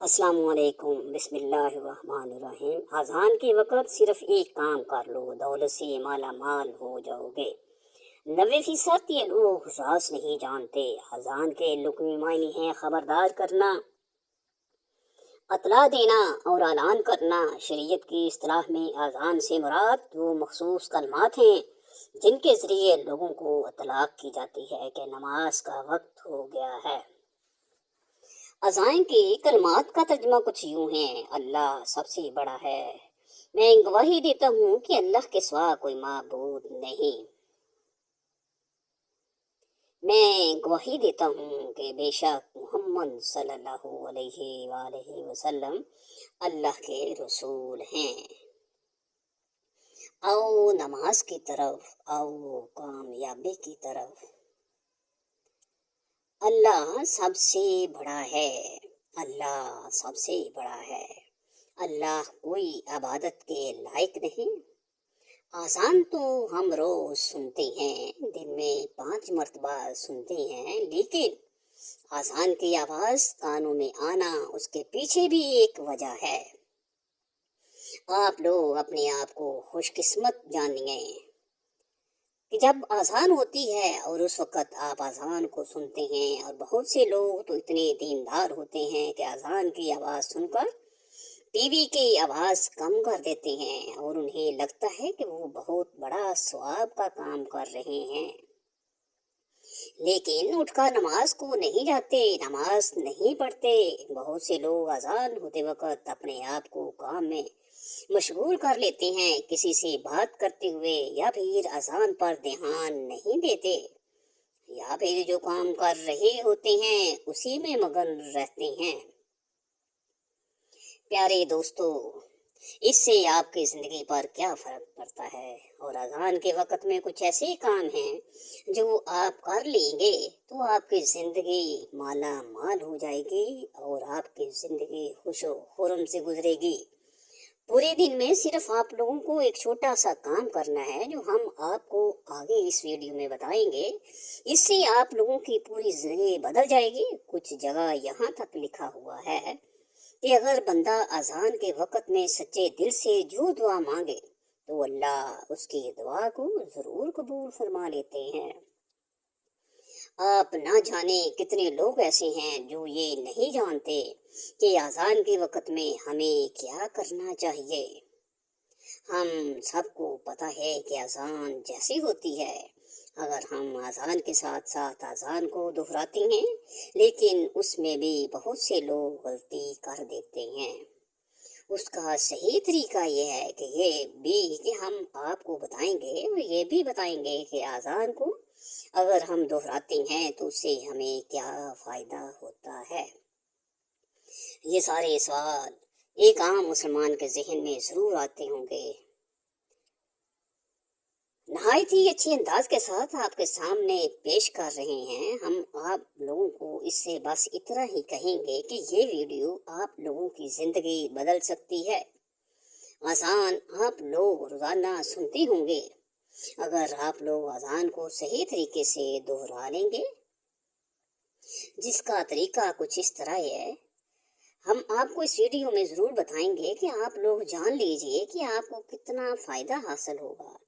अस्सलाम वालेकुम। बिस्मिल्लाहिर्रहमानिर्रहीम। अजान के वक़्त सिर्फ एक काम कर लो, दौलत से माला माल हो जाओगे। 90% ये लोग राज नहीं जानते। अजान के लुग़वी मायने हैं खबरदार करना, अतला देना और ऐलान करना। शरीयत की इस्तिलाह में अजान से मुराद वो मखसूस कलमात हैं जिनके ज़रिए लोगों को इत्तलाअ की जाती है कि नमाज का वक्त हो गया है। अज़ान के कलमात का तर्जुमा कुछ यूं है। अल्लाह सबसे बड़ा है। मैं गवाही देता हूँ कि अल्लाह के सिवा कोई माबूद नहीं। मैं गवाही देता हूँ कि बेशक मोहम्मद सल्लल्लाहु अलैहि वसल्लम अल्लाह के रसूल हैं। आओ नमाज की तरफ, आओ कामयाबी की तरफ। अल्लाह सबसे बड़ा है। अल्लाह सबसे बड़ा है। अल्लाह कोई इबादत के लायक नहीं। आज़ान तो हम रोज सुनते हैं, दिन में 5 मरतबा सुनते हैं, लेकिन आज़ान की आवाज़ कानों में आना, उसके पीछे भी एक वजह है। आप लोग अपने आप को खुशकिस्मत जानिए कि जब आज़ान होती है और उस वक़्त आप आज़ान को सुनते हैं। और बहुत से लोग तो इतने दीनदार होते हैं कि आज़ान की आवाज़ सुनकर टीवी की आवाज़ कम कर देते हैं और उन्हें लगता है कि वो बहुत बड़ा सवाब का काम कर रहे हैं, लेकिन उठकर नमाज को नहीं जाते, नमाज नहीं पढ़ते। बहुत से लोग आज़ान होते वक़्त अपने आप को काम में मशगूल कर लेते हैं, किसी से बात करते हुए, या फिर अज़ान पर ध्यान नहीं देते, या फिर जो काम कर रहे होते हैं उसी में मगन रहते हैं। प्यारे दोस्तों, इससे आपकी ज़िंदगी पर क्या फ़र्क पड़ता है? और अज़ान के वक़्त में कुछ ऐसे काम हैं जो आप कर लेंगे तो आपकी ज़िंदगी माला माल हो जाएगी और आपकी ज़िंदगी खुशो खुर्रम से गुजरेगी। पूरे दिन में सिर्फ आप लोगों को एक छोटा सा काम करना है जो हम आपको आगे इस वीडियो में बताएंगे। इससे आप लोगों की पूरी जिंदगी बदल जाएगी। कुछ जगह यहाँ तक लिखा हुआ है कि अगर बंदा अजान के वक़्त में सच्चे दिल से जो दुआ मांगे तो अल्लाह उसकी दुआ को जरूर कबूल फरमा लेते हैं। आप ना जाने कितने लोग ऐसे हैं जो ये नहीं जानते कि अजान के वक़्त में हमें क्या करना चाहिए। हम सबको पता है कि अजान जैसी होती है, अगर हम अजान के साथ साथ अजान को दोहराते हैं, लेकिन उसमें भी बहुत से लोग गलती कर देते हैं। उसका सही तरीका ये है कि हम आपको बताएंगे और ये भी बताएंगे कि अजान को अगर हम दोहराते हैं तो उससे हमें क्या फ़ायदा होता है। ये सारे सवाल एक आम मुसलमान के जहन में ज़रूर आते होंगे। नहायत ही अच्छे अंदाज के साथ आपके सामने पेश कर रहे हैं। हम आप लोगों को इससे बस इतना ही कहेंगे कि ये वीडियो आप लोगों की ज़िंदगी बदल सकती है। अज़ान आप लोग रोज़ाना सुनते होंगे। अगर आप लोग अज़ान को सही तरीके से दोहरा लेंगे, जिसका तरीका कुछ इस तरह है, हम आपको इस वीडियो में ज़रूर बताएंगे कि आप लोग जान लीजिए कि आपको कितना फ़ायदा हासिल होगा।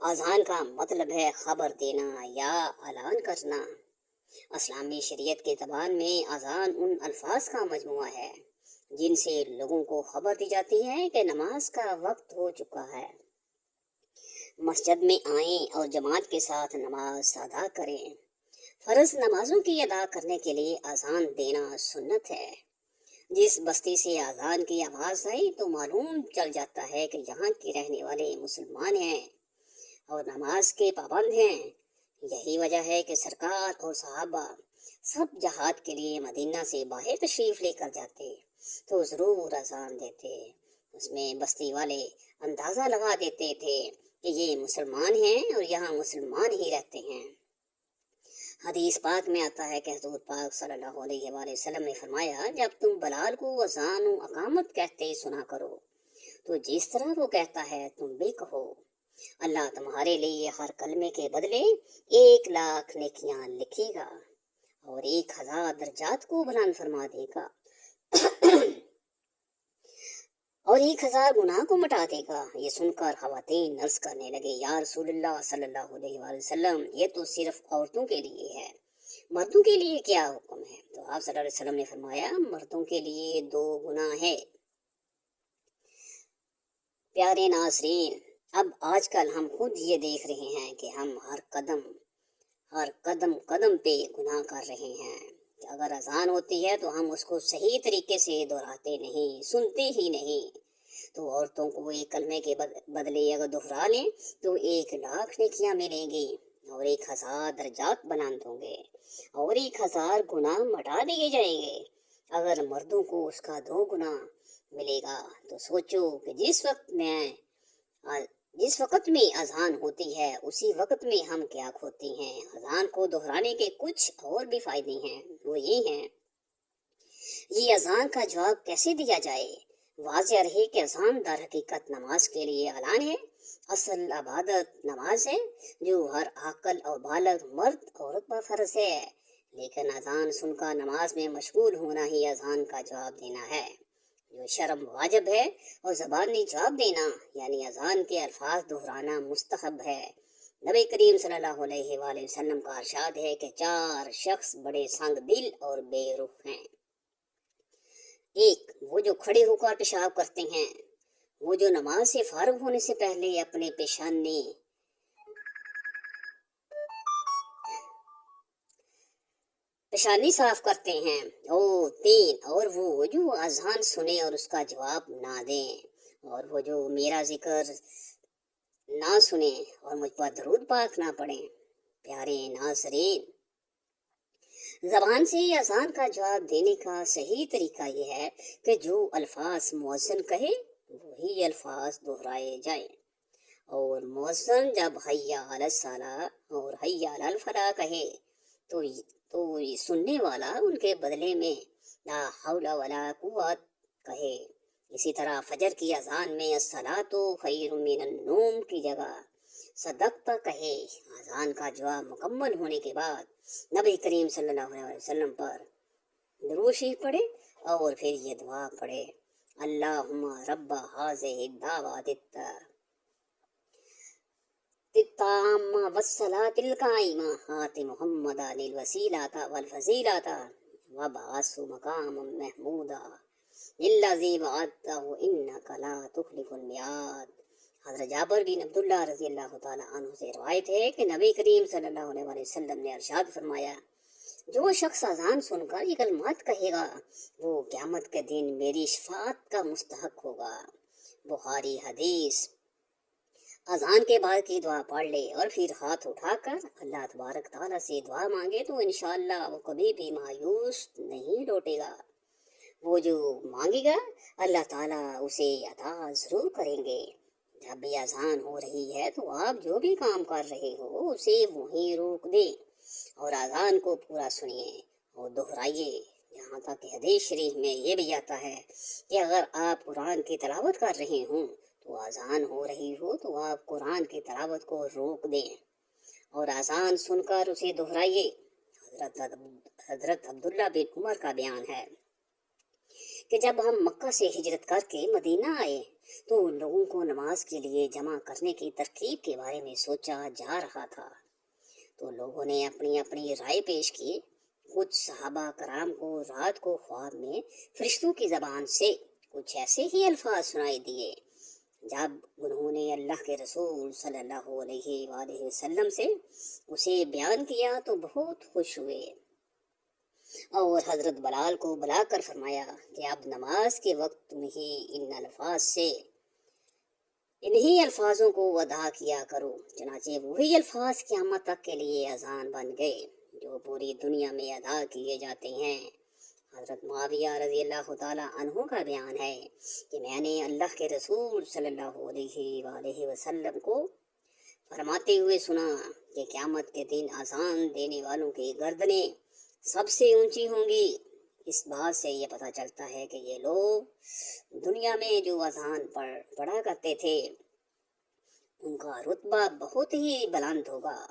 अज़ान का मतलब है खबर देना या ऐलान करना। इस्लामी शरीयत के ज़बान में अज़ान उन अल्फाज का मजमुआ है जिनसे लोगों को खबर दी जाती है कि नमाज का वक्त हो चुका है। मस्जिद में आएं और जमात के साथ नमाज अदा करें। फ़र्ज नमाजों की अदा करने के लिए अज़ान देना सुन्नत है। जिस बस्ती से अज़ान की आवाज़ आई तो मालूम चल जाता है कि यहाँ के रहने वाले मुसलमान हैं और नमाज के पाबंद हैं। यही वजह है कि सरकार और सहाबा सब जहाद के लिए मदीना से बाहर तशरीफ़ लेकर जाते तो ज़रूर अज़ान देते। उसमें बस्ती वाले अंदाज़ा लगा देते थे कि ये मुसलमान हैं और यहाँ मुसलमान ही रहते हैं। हदीस पाक में आता है कि हज़रत पाक सल्लल्लाहु अलैहि वसल्लम ने फरमाया, जब तुम बलाल को अज़ान व अकामत कहते सुना करो तो जिस तरह वो कहता है तुम भी कहो। अल्लाह तुम्हारे लिए हर कलमे के बदले 1,00,000 नेकियां लिखेगा और 1,000 दर्जात को बुलंद फरमा देगा। और 1000 गुनाह को मिटा देगा। ये सुनकर खवातीन अर्ज करने लगे, या रसूलुल्लाह सल्लल्लाहु अलैहि वसल्लम, ये तो सिर्फ औरतों के लिए है, मर्दों के लिए क्या हुक्म है? तो आप सल्लल्लाहु अलैहि वसल्लम ने फरमाया, मर्दों के लिए 2 गुनाह है। प्यारे नाज़रीन, अब आजकल हम खुद ये देख रहे हैं कि हम हर कदम कदम पे गुनाह कर रहे हैं। अगर अजान होती है तो हम उसको सही तरीके से दोहराते नहीं, सुनते ही नहीं। तो औरतों को एक कलमे के बदले अगर दोहरा लें तो 1,00,000 नेकियां मिलेंगी और 1000 दर्जात बुलंद होंगे और 1000 गुनाह मिटा दिए जाएंगे। अगर मर्दों को उसका 2 गुना मिलेगा तो सोचो कि जिस वक्त में अजान होती है उसी वक्त में हम क्या खोते हैं। अजान को दोहराने के कुछ और भी फायदे हैं, वो ये हैं, ये अजान का जवाब कैसे दिया जाए। वाज़ेह रहे कि अजान दर हकीकत नमाज के लिए ऐलान है, असल इबादत नमाज है जो हर आकल और बालग मर्द औरत पर फर्ज है। लेकिन अजान सुनकर नमाज में मशगूल होना ही अजान का जवाब देना है, जो शर्म वाजिब है, और ज़बानी जवाब देना यानी अजान के अल्फाज दोहराना मुस्तहब है। नबी करीम सल्लल्लाहु अलैहि वसल्लम का इरशाद है कि 4 शख्स बड़े संग दिल और बेरुख हैं। 1, वो जो खड़े होकर पेशाब करते हैं, वो जो नमाज से फारिग होने से पहले अपने पेशानी साफ करते हैं। 3, और वो जो अजान सुने और उसका जवाब ना दें, और वो जो मेरा जिक्र ना सुने और मुझ पर दरूद पाक ना पढ़े। प्यारे नाज़रीन, ज़बान से अजान का जवाब देने का सही तरीका यह है कि जो अल्फाज मुअज्जिन कहे वही अल्फाज दोहराए जाएं, और मुअज्जिन जब हय्या अलस सलाह और हय्या अलल फलाह कहे तो ये सुनने वाला उनके बदले में ला हौला वला कुव्वत कहे। इसी तरह फजर की अजान में अस्सलातु खैरुम मिनन नूम की जगह सदक़ता कहे। अजान का जवाब मुकम्मल होने के बाद नबी करीम सल्लल्लाहु अलैहि वसल्लम पर दुरूद शरीफ पढ़े और फिर ये दुआ पढ़े, अल्लाहुम्मा रब्बा हाज़िहि दावतित तित्ताम्मा वस्सलातिल काइमा आति मुहम्मदानिल वसीलाता वल फजीलाता वबअसहु मकामम महमूदा इल्लज़ी वअदतहु इन्नका ला तुखलिफुल मियाद। हज़रत जाबिर बिन अब्दुल्लाह रज़ियल्लाहु ताला अन्हु से रिवायत है कि नबी करीम सल्लल्लाहु अलैहि वसल्लम ने इरशाद फरमाया, जो शख्स अजान सुनकर ये कलमात कहेगा वो क़यामत के दिन मेरी शफाअत का मुस्तहक होगा। बुखारी हदीस। अजान के बाद की दुआ पढ़ ले और फिर हाथ उठाकर अल्लाह तबारक ताला से दुआ मांगे तो इंशाअल्लाह वो कभी भी मायूस नहीं लौटेगा। वो जो मांगेगा अल्लाह ताला उसे अता जरूर करेंगे। जब भी अजान हो रही है तो आप जो भी काम कर रहे हो उसे वहीं रोक दे और अजान को पूरा सुनिए और दोहराइए। यहाँ तक कि हदीस शरीफ में ये भी आता है कि अगर आप कुरान की तिलावत कर रहे हों तो अजान हो रही हो तो आप कुरान की तिलावत को रोक दें और अजान सुनकर उसे दोहराइए। हजरत अब्दुल्ला बिन उमर का बयान है कि जब हम मक्का से हिजरत करके मदीना आए तो लोगों को नमाज के लिए जमा करने की तरकीब के बारे में सोचा जा रहा था, तो लोगों ने अपनी अपनी राय पेश की। कुछ सहाबा कराम को रात को ख्वाब में फरिश्तों की ज़बान से कुछ ऐसे ही अल्फाज सुनाई दिए। जब उन्होंने अल्लाह के रसूल सल्लल्लाहु अलैहि वसल्लम से उसे बयान किया तो बहुत खुश हुए और हजरत बलाल को बुलाकर फरमाया कि अब नमाज के वक्त में ही इन्हीं अल्फाजों को अदा किया करो। चनाचे वही अल्फाज क़यामत तक के लिए अजान बन गए जो पूरी दुनिया में अदा किए जाते हैं। हजरत मुआविया रज़ियल्लाहु ताला अन्हु का बयान है कि मैंने अल्लाह के रसूल सल्लल्लाहु अलैहि वसल्लम को फरमाते हुए सुना कि क़यामत के दिन अजान देने वालों की गर्दनें सबसे ऊंची होंगी। इस बात से ये पता चलता है कि ये लोग दुनिया में जो अजान पढ़ा करते थे उनका रुतबा बहुत ही बुलंद होगा।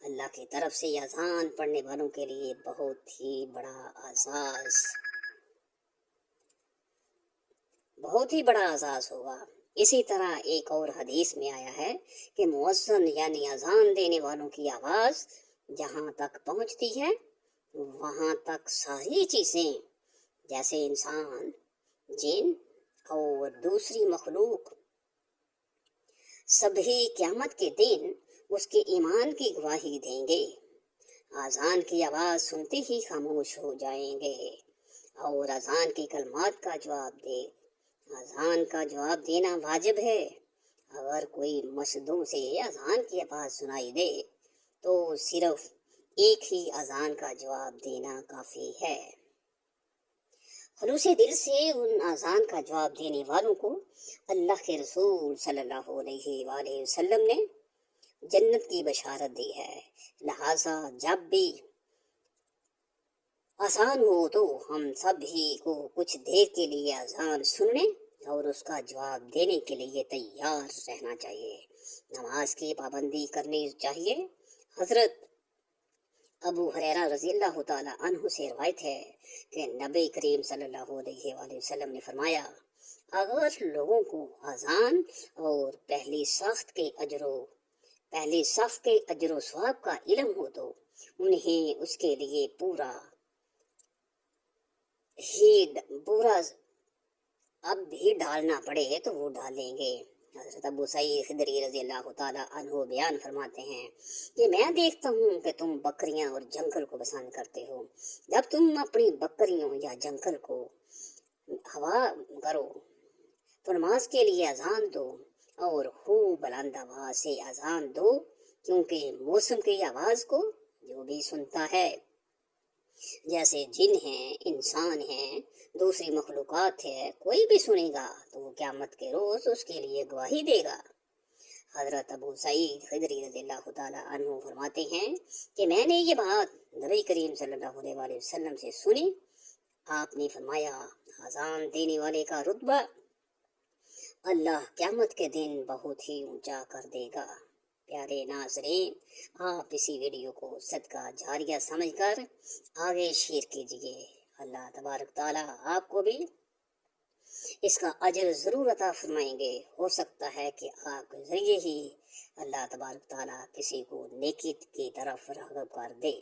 अल्लाह की तरफ से अजान पढ़ने वालों के लिए बहुत ही बड़ा आज़ाज़ بہت ہی بڑا اعزاز ہوگا۔ اسی طرح ایک اور حدیث میں آیا ہے کہ مؤذن یعنی اذان دینے والوں کی آواز جہاں تک پہنچتی ہے وہاں تک ساری چیزیں جیسے انسان، جن اور دوسری مخلوق سبھی قیامت کے دن اس کے ایمان کی گواہی دیں گے۔ اذان کی آواز سنتے ہی خاموش ہو جائیں گے اور اذان کی کلمات کا جواب دے۔ اذان کا جواب دینا واجب ہے۔ اگر کوئی مسجدوں سے اذان کی آواز سنائی دے تو صرف ایک ہی اذان کا جواب دینا کافی ہے۔ خلوص دل سے ان اذان کا جواب دینے والوں کو اللہ کے رسول صلی اللہ علیہ وآلہ وسلم نے جنت کی بشارت دی ہے۔ لہٰذا جب بھی اذان ہو تو ہم سب ہی کو کچھ دیر کے لیے اذان سننے اور اس کا جواب دینے کے لیے تیار رہنا چاہیے۔ نماز کی پابندی کرنی چاہیے۔ حضرت ابو ہریرہ رضی اللہ تعالی عنہ سے روایت ہے کہ نبی کریم صلی اللہ علیہ وآلہ وسلم نے فرمایا، اگر لوگوں کو اذان اور پہلی صف کے اجر و ثواب کا علم ہو تو انہیں اس کے لیے پورا اب بھی ڈالنا پڑے تو وہ ڈالیں گے۔ حضرت ابو سعید خدری رضی اللہ تعالیٰ عنہ بیان فرماتے ہیں کہ میں دیکھتا ہوں کہ تم بکریاں اور جنگل کو پسند کرتے ہو۔ جب تم اپنی بکریوں یا جنگل کو ہوا کرو تو نماز کے لیے اذان دو اور خوب بلند آواز سے اذان دو، کیونکہ موسم کی آواز کو جو بھی سنتا ہے، جیسے جن ہیں، انسان ہیں، دوسری مخلوقات ہے، کوئی بھی سنے گا تو وہ قیامت کے روز اس کے لیے گواہی دے گا۔ حضرت ابو سعید خدری رضی اللہ تعالیٰ عنہ فرماتے ہیں کہ میں نے یہ بات نبی کریم صلی اللہ علیہ وآلہ وسلم سے سنی۔ آپ نے فرمایا، اذان دینے والے کا رتبہ اللہ قیامت کے دن بہت ہی اونچا کر دے گا۔ پیارے ناظرین، آپ اسی ویڈیو کو صدقہ جاریہ سمجھ کر آگے شیئر کیجئے۔ اللہ تبارک تعالیٰ آپ کو بھی اس کا اجر ضرور عطا فرمائیں گے۔ ہو سکتا ہے کہ آپ کے ذریعے ہی اللہ تبارک تعالیٰ کسی کو نیکی کی طرف راغب کر دے۔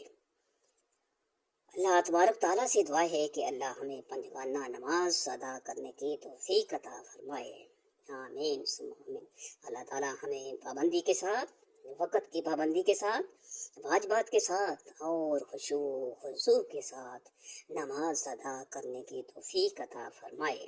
اللہ تبارک تعالیٰ سے دعا ہے کہ اللہ ہمیں پنجگانہ نماز ادا کرنے کی توفیق عطا فرمائے۔ آمین ثم آمین۔ اللہ تعالیٰ ہمیں پابندی کے ساتھ، وقت کی پابندی کے ساتھ، واجبات کے ساتھ اور خشوع و خضوع کے ساتھ نماز ادا کرنے کی توفیق عطا فرمائے۔